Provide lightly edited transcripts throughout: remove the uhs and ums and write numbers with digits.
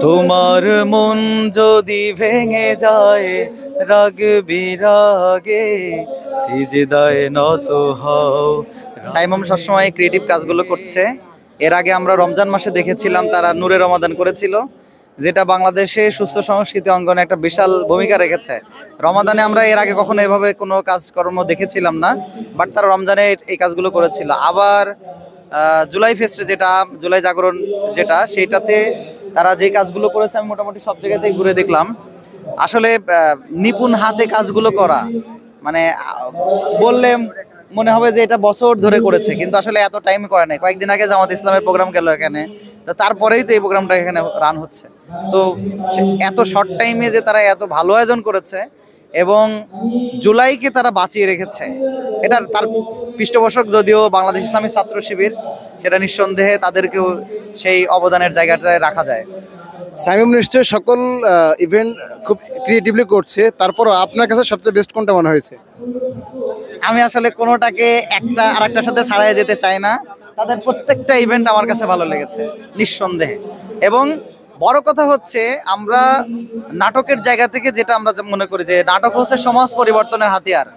তোমার মন যদি ভেঙে যায় রাগ বিরাগে, সিজদায় নত হও। সাইমম সবসময় ক্রিয়েটিভ কাজগুলো করছে। এর আগে আমরা রমজান মাসে দেখেছিলাম তারা নূরে রমাদান করেছিল, যেটা বাংলাদেশে সুস্থ সংস্কৃতি অঙ্গনে একটা বিশাল ভূমিকা রেখেছে। রমাদানে আমরা এর আগে কখনো এভাবে কোনো কাজকর্ম দেখেছিলাম না, বাট তারা রমজানে এই কাজগুলো করেছিল। আবার জুলাই ফেস্টে, যেটা জুলাই জাগরণ, যেটা সেইটাতে তারা যে কাজগুলো করেছে আমি মোটামুটি সব জায়গাতেই ঘুরে দেখলাম। আসলে নিপুণ হাতে কাজগুলো করা, মানে বললে মনে হবে যে এটা বছর ধরে করেছে, কিন্তু আসলে এত টাইম করে নাই। কয়েকদিন আগে জামাত ইসলামের প্রোগ্রাম গেল এখানে, তো তারপরেই তো এই প্রোগ্রামটা এখানে রান হচ্ছে। তো এত শর্ট টাইমে যে তারা এত ভালো আয়োজন করেছে এবং জুলাইকে তারা বাঁচিয়ে রেখেছে, এটার তার পৃষ্ঠপোষক যদিও বাংলাদেশ ইসলামী ছাত্র শিবির, সেটা নিঃসন্দেহে তাদেরকেও সেই অবদানের জায়গাটায় রাখা যায়। সাইমম নিশ্চয়ই সকল ইভেন্ট খুব ক্রিয়েটিভলি করছে, তারপরও আপনার কাছে সবচেয়ে বেস্ট কোনটা মনে হয়েছে? আমি আসলে কোনোটাকে একটা আরেকটার সাথে ছাড়াই যেতে চাই না। তাদের প্রত্যেকটা ইভেন্ট আমার কাছে ভালো লেগেছে নিঃসন্দেহে। এবং বড় কথা হচ্ছে, আমরা নাটকের জায়গা থেকে যেটা আমরা মনে করি যে নাটক হচ্ছে সমাজ পরিবর্তনের হাতিয়ার,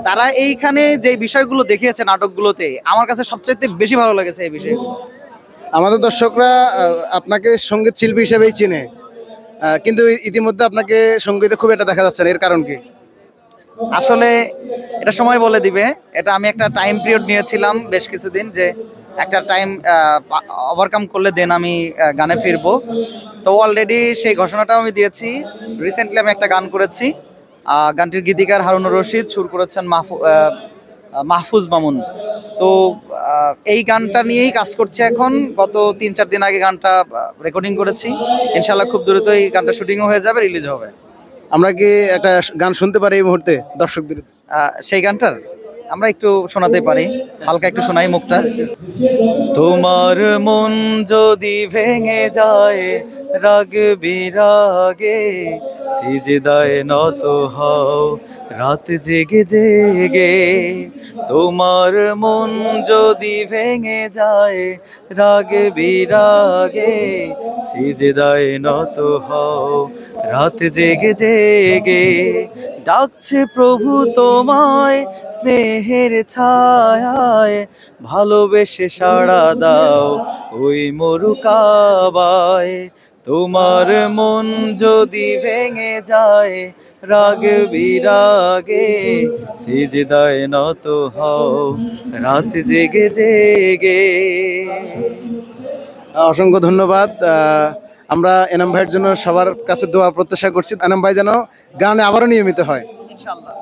তারা এইখানে যে বিষয়গুলো দেখিয়েছে নাটকগুলোতে, আমার কাছে সবচেয়ে বেশি ভালো লেগেছে এই বিষয়গুলো। আমাদের দর্শকরা আপনাকে সঙ্গীত শিল্পী হিসেবেই চিনে, কিন্তু ইতিমধ্যে আপনাকে সঙ্গীতে খুব একটা দেখা যাচ্ছে না, এর কারণ কি? আসলে এটা সময় বলে দিবে। এটা আমি একটা টাইম পিরিয়ড নিয়েছিলাম বেশ কিছুদিন, যে একটা টাইম ওভারকাম করলে দেন আমি গানে ফিরবো। তো অলরেডি সেই ঘোষণাটাও আমি দিয়েছি। রিসেন্টলি আমি একটা গান করেছি, গানটির গীতিকার হারুনুর রশিদ, সুর করেছেন মাহফুজ মামুন। তো এই গানটা নিয়েই কাজ করছি এখন। গত 3-4 দিন আগে গানটা রেকর্ডিং করেছি। ইনশাল্লাহ খুব দ্রুত এই গানটা শুটিংও হয়ে যাবে, রিলিজ হবে। আমরা কি একটা গান শুনতে পারি এই মুহূর্তে দর্শকদের? সেই গানটার আমরা একটু শোনাতে পারি, হালকা একটু শোনাই মুখটা। তোমার মন যদি ভেঙে যায় রাগ বিরাগে, সিজদায় নত হও রাত জেগে জেগে। তোমার মন যদি ভেঙে যায় রাগ বিরাগে, সিজদায় নত হও রাত জেগে জেগে। ডাকছে প্রভু তোমায় স্নেহের ছায়ায়, ভালোবেসে সাড়া দাও ওই মরু কাবায়। তোমার মন যদি ভেঙে যায় রাগ বিরাগে, সিজদায় নত হও রাত জেগে জেগে। অসংখ্য ধন্যবাদ। আমরা এনাম ভাইয়ের জন্য সবার কাছে দোয়া প্রত্যাশা করছি, এনাম ভাই যেন গানে আবারও নিয়মিত হয়। ইনশাআল্লাহ।